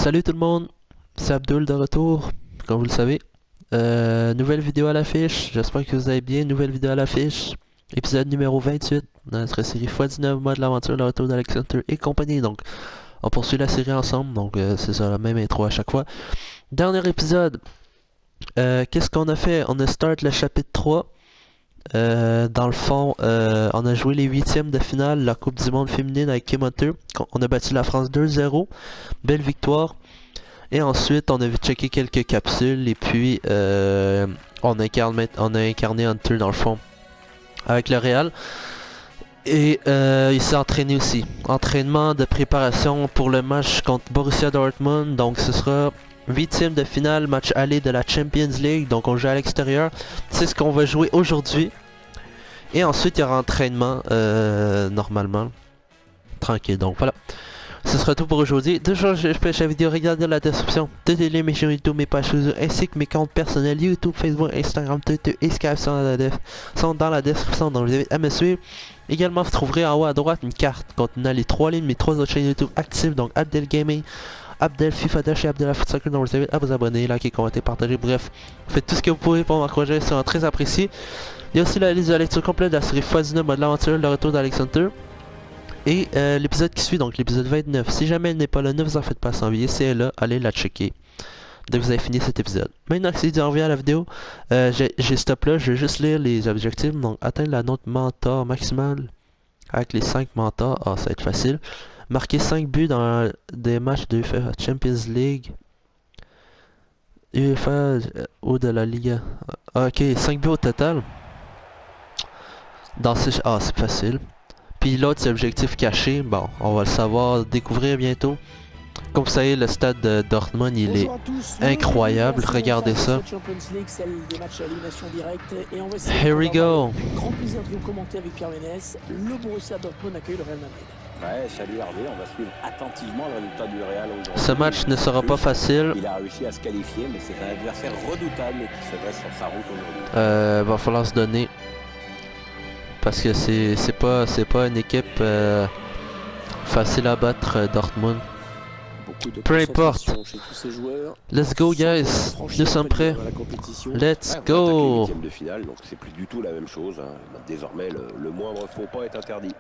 Salut tout le monde, c'est Abdul de retour, comme vous le savez. Nouvelle vidéo à l'affiche, j'espère que vous allez bien. Nouvelle vidéo à l'affiche, épisode numéro 28 dans notre série x19 mois de l'aventure, le retour d'Alexander et compagnie. Donc, on poursuit la série ensemble, donc c'est ça, la même intro à chaque fois. Dernier épisode, qu'est-ce qu'on a fait? On a start le chapitre 3. Dans le fond, on a joué les huitièmes de finale, la Coupe du Monde féminine avec Kim Hunter. On a battu la France 2-0, belle victoire. Et ensuite, on a checké quelques capsules et puis on a incarné Hunter dans le fond avec le Real. Et il s'est entraîné aussi. Entraînement de préparation pour le match contre Borussia Dortmund. Donc ce sera huitième de finale, match aller de la Champions League. Donc on joue à l'extérieur. C'est ce qu'on va jouer aujourd'hui. Et ensuite, il y aura entraînement normalement. Tranquille, donc voilà. Ce sera tout pour aujourd'hui. Toujours, je pêche la vidéo, regardez la description. Toutes les liens, mes chaînes YouTube, mes pages Facebook, ainsi que mes comptes personnels YouTube, Facebook, Instagram, Twitter et Skype sont dans la description. Donc, je vous invite à me suivre. Également, vous trouverez en haut à droite une carte contenant les trois lignes, mes trois autres chaînes YouTube actives. Donc, Abdel Gaming, Abdel FIFA Dash et Abdel Foot Soccer. Donc, je vous invite à vous abonner, liker, commenter, partager. Bref, faites tout ce que vous pouvez pour m'encourager. C'est très apprécié. Il y a aussi la liste de la lecture complète de la série x19 mode l'aventure, le retour d'Alexander. Et l'épisode qui suit, donc l'épisode 29, si jamais elle n'est pas là, ne vous en faites pas s'envier, si elle est là, allez la checker dès que vous avez fini cet épisode. Maintenant que c'est dit, on revient à la vidéo, j'ai stop là, je vais juste lire les objectifs. Donc atteindre la note mentor maximale avec les 5 mentors, ça va être facile. Marquer 5 buts dans des matchs de UEFA Champions League, UEFA ou de la Liga. Ok, 5 buts au total. Dans ces... c'est facile. Puis l'autre c'est objectif caché, bon on va le savoir, découvrir bientôt. Comme vous savez, le stade de Dortmund il est incroyable, regardez ça. Here we go. Grand plaisir de vous commenter avec Pierre Ménès. Le Borussia Dortmund accueille le Real Madrid. Ouais, salut Hervé, on va suivre attentivement le résultat du Real aujourd'hui. Ce match ne sera pas facile. Il a réussi à se qualifier, mais c'est un adversaire redoutable qui se dresse sur sa route aujourd'hui. Va falloir se donner. Parce que c'est pas une équipe facile à battre, Dortmund. Peu importe. Let's go guys. Nous sommes prêts. Let's go. Huitième de finale, donc c'est plus du tout la même chose. Hein. Désormais, le moindre faux pas est interdit.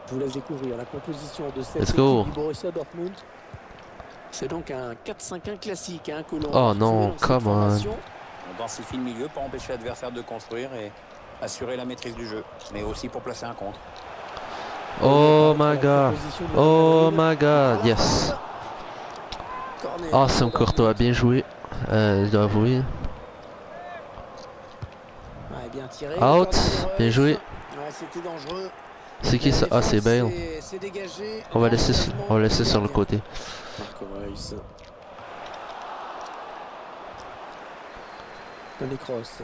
Je vous laisse découvrir la composition de cette Let's équipe go. du Borussia Dortmund. C'est donc un 4-5-1 classique hein, que l'on Oh non, come on. On densifie le milieu pour empêcher l'adversaire de construire et assurer la maîtrise du jeu, mais aussi pour placer un contre. Oh my god. Oh my god. Yes. Awesome Courtois, bien joué. Je dois avouer. Ouais, bien tiré, Out. Bien joué. Ouais, c'était dangereux. C'est qui ça? Ah c'est Bale. On va laisser sur le côté. Tony Kroos.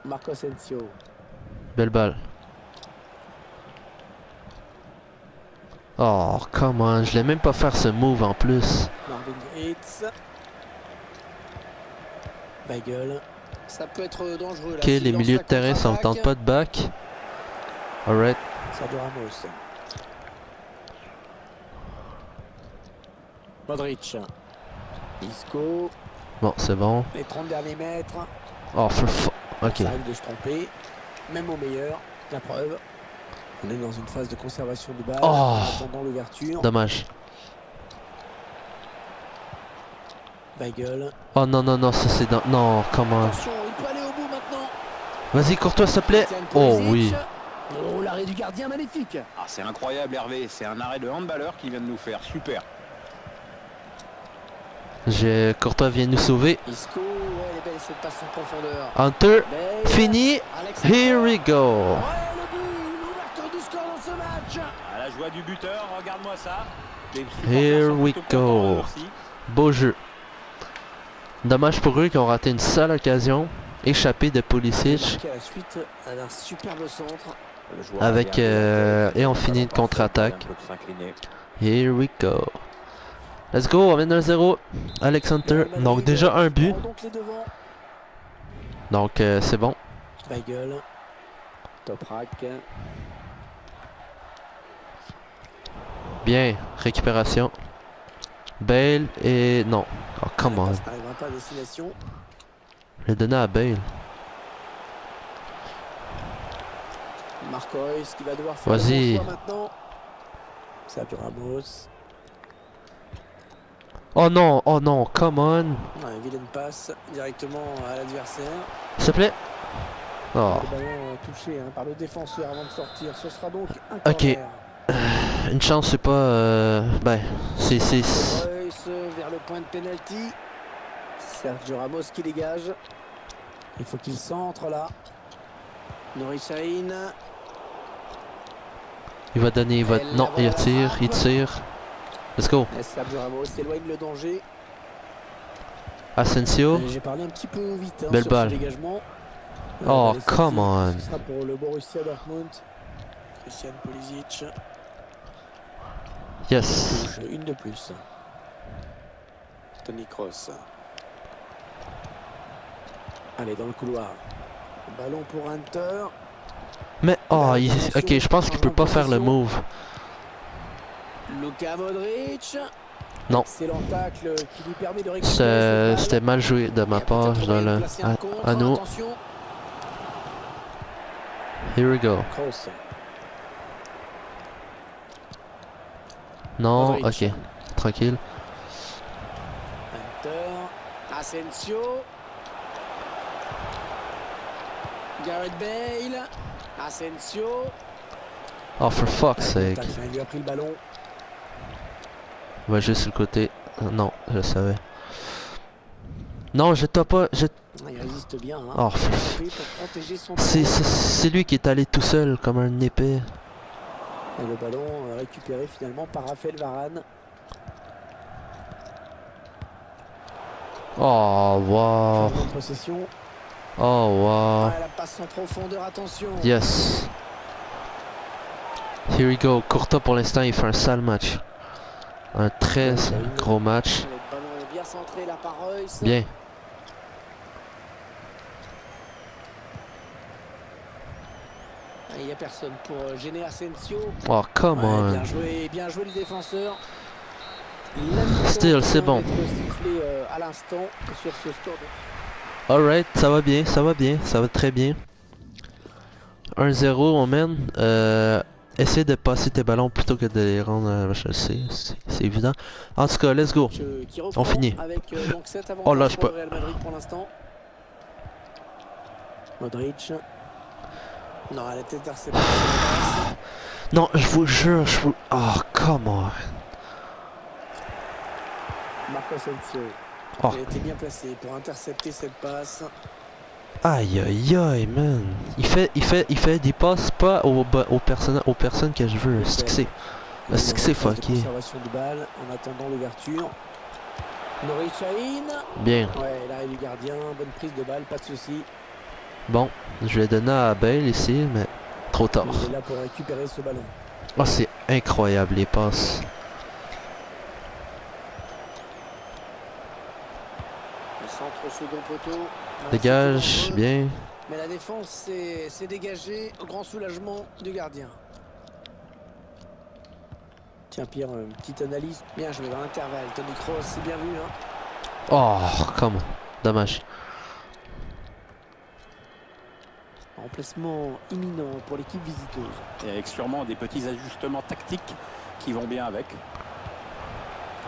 Marco Asensio. Belle balle. Oh, come on. Je l'ai même pas faire ce move en plus. Marvin Hitz. Weigl. Ça peut être dangereux. Ok, les milieux de terrain, ça me tente pas de back. Alright. Sergio Ramos. Modric. Isco. Bon, c'est bon. Les 30 derniers mètres. Oh, ok. Ça arrive de se tromper. Même au meilleur. La preuve. On est dans une phase de conservation de balle. Oh, pendant l'ouverture. Dommage. Weigl. Oh non, non, non, ça c'est dans... Non, comment... Attention, il peut aller au bout maintenant. Vas-y, Courtois, s'il te plaît. Oh oui. Oh, l'arrêt du gardien, magnifique. Ah, c'est incroyable Hervé, c'est un arrêt de handballeur qui vient de nous faire, super. Courtois vient nous sauver. Isco, ouais, elle est belle cette passe en profondeur. Hunter, Bale. fini. Alexander. Here we go. Ouais, le but, l'ouverture du score dans ce match. À la joie du buteur, regarde-moi ça. Here we go. Beau jeu. Dommage pour eux qui ont raté une sale occasion. Échappé de Pulisic. À la suite d'un superbe centre. Avec et on finit une contre-attaque. Here we go. Let's go, on mène 1-0. Alexander. Donc déjà un but. Donc c'est bon. Weigl. Toprak. Bien, récupération. Bale et... non. Oh, come on. Ça n'arrivera pas à destination. Je l'ai donné à Bale. Marco Reus qui va devoir faire Vas-y. le bon choix maintenant. Sergio Ramos. Oh non, come on. Ouais, vilaine passe directement à l'adversaire. S'il te plaît. Oh. Le ballon touché par le défenseur avant de sortir. Ce sera donc un Ok. corner. Une chance, c'est pas... ben, c'est... Reus vers le point de pénalty. Sergio Ramos qui dégage. Il faut qu'il centre là. Nuri Sahin. Il va donner, il va... Non, il tire, il tire. Let's go. Et Sergio Ramos éloigne le danger. Asensio. J'ai parlé un petit peu vite Belle sur balle. ce dégagement. Oh, Les come on. Ce sera pour le Borussia Dortmund. Christian Pulisic. Yes. Touche, une de plus. Toni Kroos. Allez, dans le couloir. Ballon pour Hunter. Mais, oh, ok, je pense qu'il peut pas faire le move. Luka Modric. Non. Excellent tacle qui lui permet de récupérer. C'était mal joué de ma part. Je dois le... à nous. Attention. Here we go. Kroos. Non, Modric. ok. Tranquille. Hunter. Asensio. Gareth Bale. Asensio. Oh, for fuck's sake. Il lui a pris le ballon. Il va juste sur le côté. Non, je le savais. Non, je t'ai pas... Il résiste bien. Hein. Oh, Pour protéger son ballon. c'est lui qui est allé tout seul comme un épée. Et le ballon récupéré finalement par Raphaël Varane. Oh, wow. Changement de possession. Oh, wow. Ah, la passe en profondeur, attention. Yes. Here we go. Courtois pour l'instant il fait un sale match. Un très gros match. Le ballon est bien centré là par Reus. Bien. Il n'y a personne pour gêner Asensio. Oh, come on. Bien joué le défenseur. Still, c'est bon. Sifflé à l'instant sur ce score. Alright, ça va bien, ça va bien, ça va très bien. 1-0, on mène. Essaye de passer tes ballons plutôt que de les rendre, je le sais, c'est évident. En tout cas, let's go. On finit. Avec, donc, Oh là, je peux. Real Madrid pour l'instant. Modric. Non, elle était interceptée. Non, je vous jure, oh, come on. Marco Asensio. Oh. Il a été bien placé pour intercepter cette passe. Aïe aïe aïe, man. Il fait des passes pas aux personnes que je veux. Est-ce que c'est fucké? Conservation de balle en attendant l'ouverture. Nuri Sahin. Bien. Ouais, l'arrêt du gardien, bonne prise de balle, pas de souci. Bon, je vais donner à Bale ici, mais trop tard. Il est là pour récupérer ce ballon. Oh, c'est incroyable les passes. Le centre au second poteau. Dégage, bien. Mais la défense s'est dégagée au grand soulagement du gardien. Tiens Pierre, une petite analyse. Bien joué dans l'intervalle. Toni Kroos, c'est bien vu. Hein. Oh, comment? Dommage. Remplacement imminent pour l'équipe visiteuse. Et avec sûrement des petits ajustements tactiques qui vont bien avec.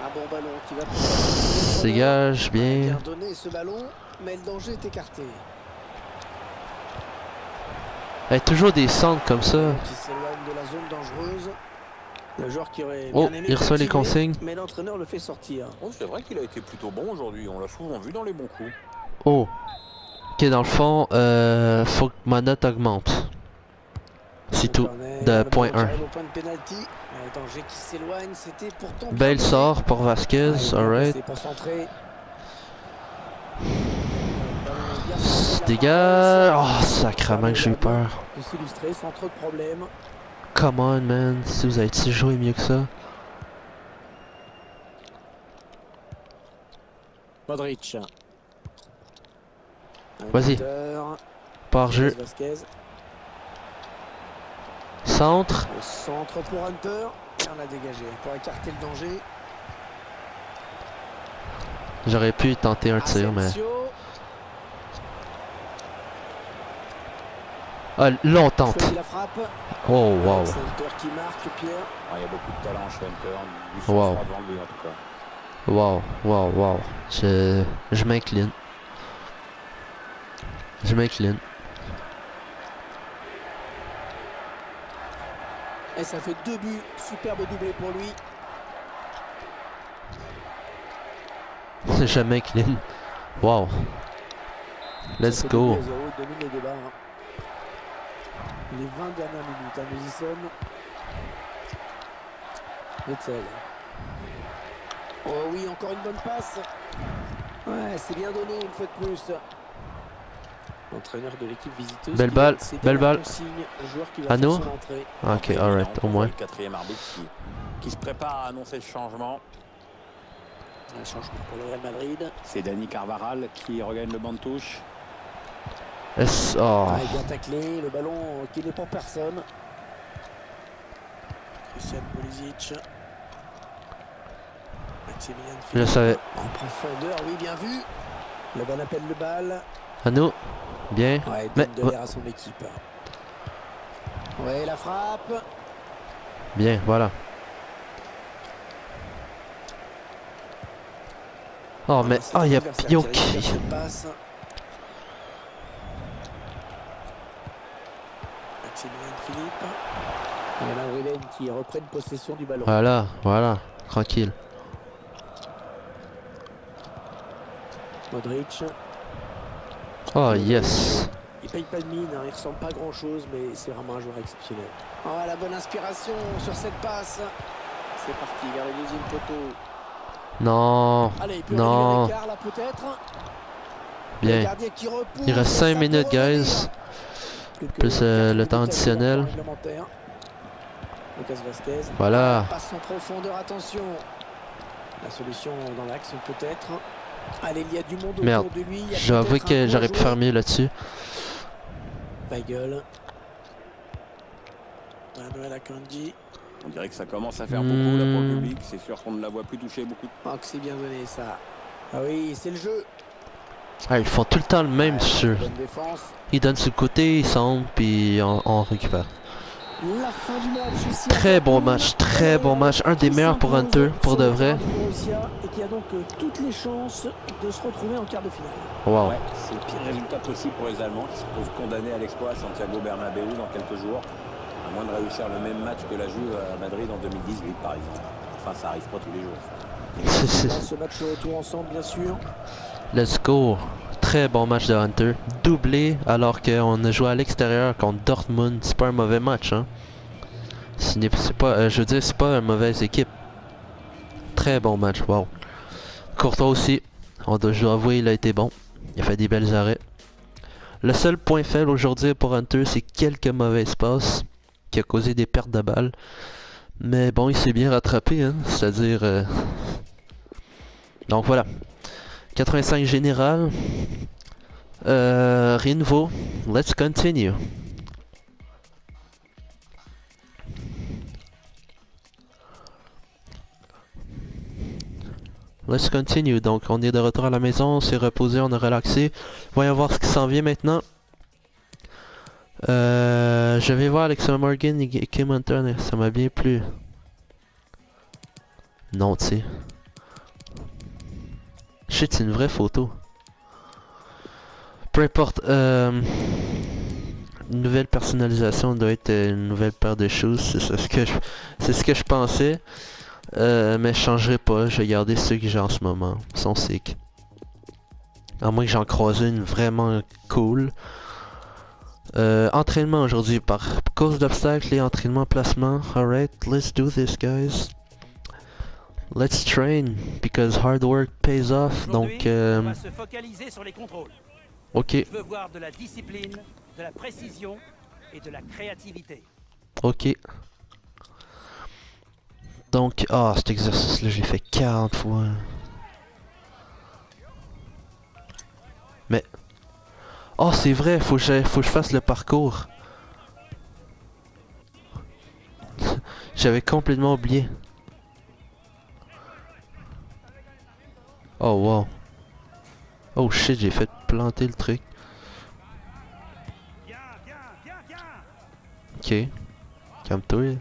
Un bon ballon qui va... Dégage, bien. Bien donné ce ballon, mais le danger est écarté. Il y a toujours des centres comme ça. Qui s'éloigne de la zone dangereuse. Le joueur qui aurait Oh, bien aimé il reçoit les continuer, consignes. mais l'entraîneur le fait sortir. Oh, c'est vrai qu'il a été plutôt bon aujourd'hui. On l'a souvent vu dans les bons coups. Oh. Ok, dans le fond, faut que ma note augmente. C'est tout. De point 1. Point de penalty. Le danger qui s'éloigne, c'était pourtant... Bale sort pour Vasquez, alright. C'est pas centré. Dégage. Oh, sacrément que j'ai eu peur. De s'illustrer sans trop de problèmes. Come on, man. Si vous avez joué mieux que ça. Modric. Vas-y. Par jeu. Vasquez. Centre. Le centre pour Hunter. On a dégagé pour écarter le danger. J'aurais pu tenter un tir, mais... Asensio. Ah, là on tente. Choisit la frappe. Oh, wow. C'est Hunter qui marque, Pierre. Il y a beaucoup de talent chez Hunter, du Wow. sang-froid devant lui en tout cas. Wow, wow, wow. Je m'incline. Je m'incline. Et ça fait 2 buts. Superbe doublé pour lui. Je m'incline. Wow. Let's Ça fait go. 2-0, domine le débat. Les 20 dernières minutes, nous y sommes. Witzel. Oh oui, encore une bonne passe. Ouais, c'est bien donné une fois de plus. L'entraîneur de l'équipe visiteuse. Belle balle, belle balle. À nous? Ok, Ok, alright, au moins. Le quatrième arbitre qui se prépare à annoncer le changement. Un changement pour le Real Madrid. C'est Dani Carvajal qui regagne le banc de touche. Oh. Ah, bien taclé, le ballon qui n'est pour personne. Christian Pulisic. Maximilian Je Philippe. savais. En profondeur, oui, bien vu. Le bon appel de balle. À nous. Bien. Ouais, Mais donne de l'air à son équipe. Ouais, la frappe. bien, voilà. Oh mais C'est oh il y a l'adversaire Pio qui récupère qui. cette passe. Maximilian Philippe. Et là, Willen qui reprenne possession du ballon. Voilà, voilà, tranquille. Modric. Oh yes. Il paye pas de mine, hein, il ressemble pas à grand chose, mais c'est vraiment un joueur exceptionnel. Oh, la bonne inspiration sur cette passe. C'est parti vers le deuxième poteau. Non. Allez, il peut Non. réduire l'écart là peut-être. Le Bien. gardien qui repousse, Il reste ça 5 peut minutes, revenir. guys. Plus le temps additionnel. Lucas Vasquez. Voilà. Passe en profondeur, attention. La solution dans l'axe peut-être. Allez, il y a du monde Merde. autour de lui. Il y a J'avoue peut-être un que bon j'aurais pu joueur. faire mieux là-dessus. Weigl. Manuel Akanji. On dirait que ça commence à faire beaucoup là pour le public. C'est sûr qu'on ne la voit plus toucher beaucoup. Oh, que c'est bien donné ça. Ah oui, c'est le jeu. Ah, ils font tout le temps le même jeu. Bonne défense. Ils donnent sur le côté, ils sont puis on récupère. La fin du match ici. Très bon match, très bon match. Un des meilleurs pour Hunter, pour de vrai. Et qui a donc toutes les chances de se retrouver en quart de finale. Wow. Ouais, c'est le pire résultat possible pour les Allemands qui se retrouvent condamnés à l'exploit à Santiago Bernabéu dans quelques jours. À moins de réussir le même match que la Juve à Madrid en 2018 par exemple. Enfin, ça arrive pas tous les jours. Ce match retour ensemble, bien sûr. Let's go. Très bon match de Hunter. Doublé alors qu'on a joué à l'extérieur contre Dortmund. C'est pas un mauvais match, hein. C'est pas, je veux dire, c'est pas une mauvaise équipe. Très bon match, wow. Courtois aussi. Je dois avouer, il a été bon. Il a fait des belles arrêts. Le seul point faible aujourd'hui pour Hunter, c'est quelques mauvaises passes qui a causé des pertes de balles. Mais bon, il s'est bien rattrapé, hein. C'est-à-dire... Donc voilà. 85 général. Rien de nouveau. Let's continue. Let's continue. Donc on est de retour à la maison, on s'est reposé, on a relaxé. Voyons voir ce qui s'en vient maintenant. Je vais voir Alexander Morgan et Kim Hunter, ça m'a bien plu. Non, tu sais. Shit, c'est une vraie photo. Peu importe. Une nouvelle personnalisation doit être une nouvelle paire de choses. C'est ce que je pensais. Mais je changerai pas. Je vais garder ceux que j'ai en ce moment. Ils sont sick. À moins que j'en croise une vraiment cool. Entraînement aujourd'hui par course d'obstacles et entraînement placement. Alright, let's do this, guys. Let's train because hard work pays off. Donc, on va se focaliser sur les contrôles. ok, Je veux voir de la discipline, de la précision et de la créativité. ok. Donc, ah, cet exercice-là, j'ai fait 40 fois. Mais, oh, c'est vrai, faut que je fasse le parcours. J'avais complètement oublié. Oh wow. Oh shit, j'ai fait planter le truc. Bien, bien, bien, bien. Ok. Calme-toi.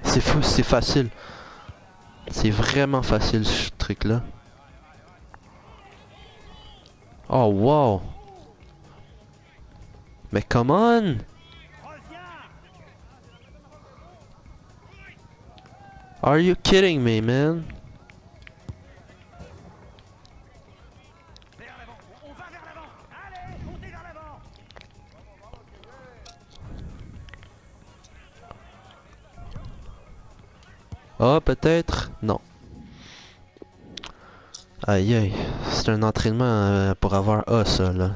C'est fou, c'est facile. C'est vraiment facile ce truc là. Oh wow. Mais come on. Reviens. Are you kidding me, man? Vers l'avant. On va vers l'avant. Allez, montez vers l'avant. Oh, peut-être? Non. Aïe aïe. C'est un entraînement pour avoir A, ça, là.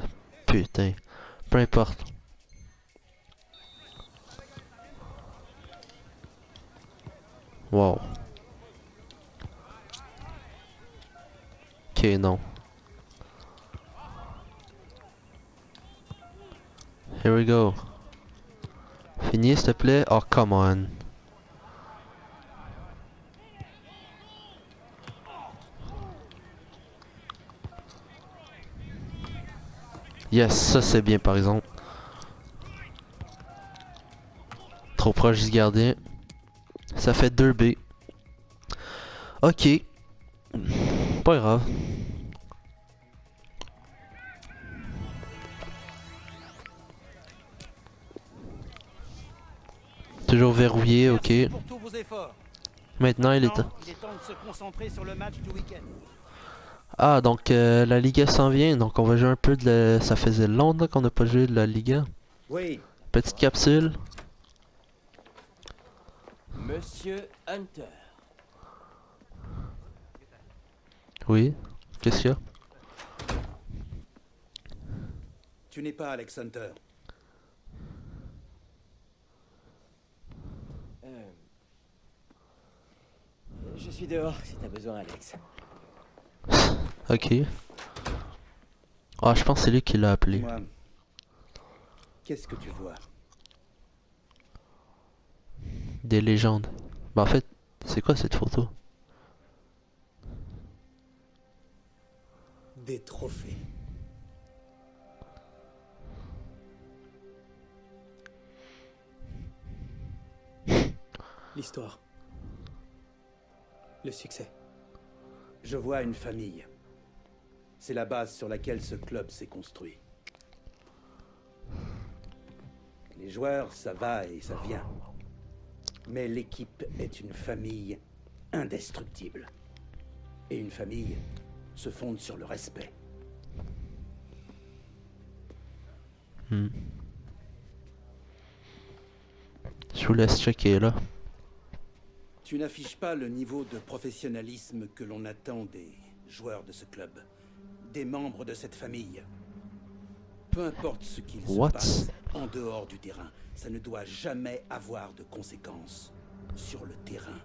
Putain. Peu importe. Wow. Ok, non. Here we go. Finis, s'il te plaît. Oh, come on. Yes, ça c'est bien par exemple. Trop proche du gardien. Ça fait 2B. Ok. Pas grave. Toujours verrouillé, ok. Merci pour tous vos efforts. Maintenant il est... Maintenant, il est temps de se concentrer sur le match du week-end. Ah, donc la Liga s'en vient. Donc on va jouer un peu de la... Ça faisait longtemps qu'on n'a pas joué de la Liga. Oui. Petite capsule. Monsieur Hunter. Oui. Qu'est-ce qu'il y a? Tu n'es pas Alex Hunter. Je suis dehors si t'as besoin, Alex. Ok. Ah, je pense que c'est lui qui l'a appelé. Dis-moi, qu'est-ce que tu vois? Des légendes. Bah en fait, c'est quoi cette photo? Des trophées. L'histoire. Le succès. Je vois une famille. C'est la base sur laquelle ce club s'est construit. Les joueurs, ça va et ça vient. Mais l'équipe est une famille indestructible. Et une famille se fonde sur le respect. Hmm. Je vous laisse checker là. Tu n'affiches pas le niveau de professionnalisme que l'on attend des joueurs de ce club, des membres de cette famille. Peu importe ce qu'il se What? passe en dehors du terrain, ça ne doit jamais avoir de conséquences sur le terrain.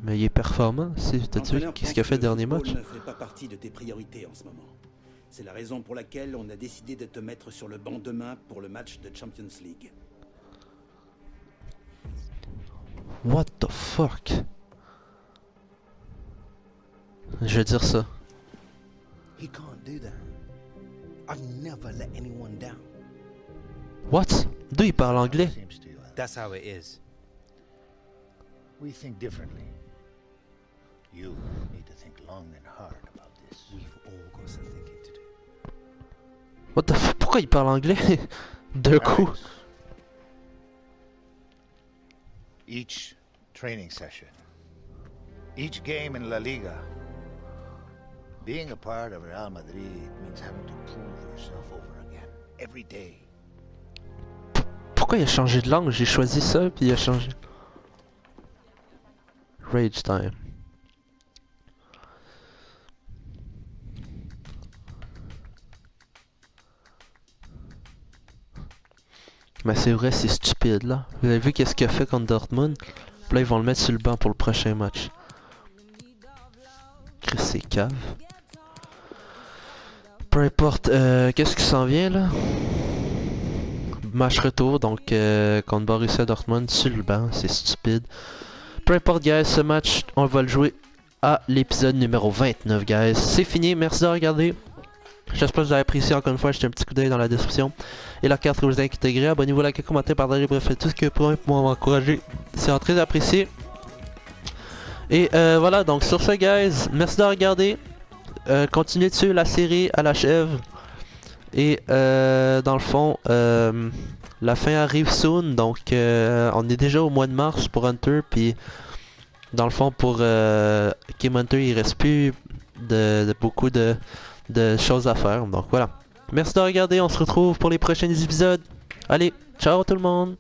Mais il est performant, t'as-tu vu qu'est-ce qu'il a fait dernier match? Le football ne fait pas partie de tes priorités en ce moment. C'est la raison pour laquelle on a décidé de te mettre sur le banc demain pour le match de Champions League. What the fuck? Je vais dire ça. He can't do that. I've never let anyone down. What? D'où il parle anglais? Seems to That's how it is. we think differently. You need to think long and hard about this. We've all got some thinking to do. What the fuck? Pourquoi il parle anglais? D'un coup. Alex, each training session, each game in La Liga, being a part of Real Madrid means having to prove yourself over again, every day. Pourquoi il a changé de langue? J'ai choisi ça puis il a changé. Rage time. Mais c'est vrai, c'est stupide là. Vous avez vu qu'est-ce qu'il a fait contre Dortmund? Puis là, ils vont le mettre sur le banc pour le prochain match. Chris, c'est cave. Peu importe, qu'est-ce qui s'en vient là? match retour, donc contre Borussia Dortmund sur le banc, c'est stupide. Peu importe guys, ce match, on va le jouer à l'épisode numéro 29 guys. C'est fini, merci de regarder. J'espère que vous avez apprécié encore une fois, jetez un petit coup d'œil dans la description. Et la carte que vous intégrez, abonnez-vous, likez, commentez, partagez, bref, faites tout ce que vous pouvez pour m'encourager. C'est très apprécié. Et voilà, donc sur ce guys, merci de regarder. Continuez de suivre la série à la chèvre. Et dans le fond, la fin arrive soon, donc on est déjà au mois de mars pour Hunter, puis dans le fond pour Game Hunter il reste plus beaucoup de choses à faire, donc voilà. Merci de regarder, on se retrouve pour les prochains épisodes. Allez, ciao tout le monde!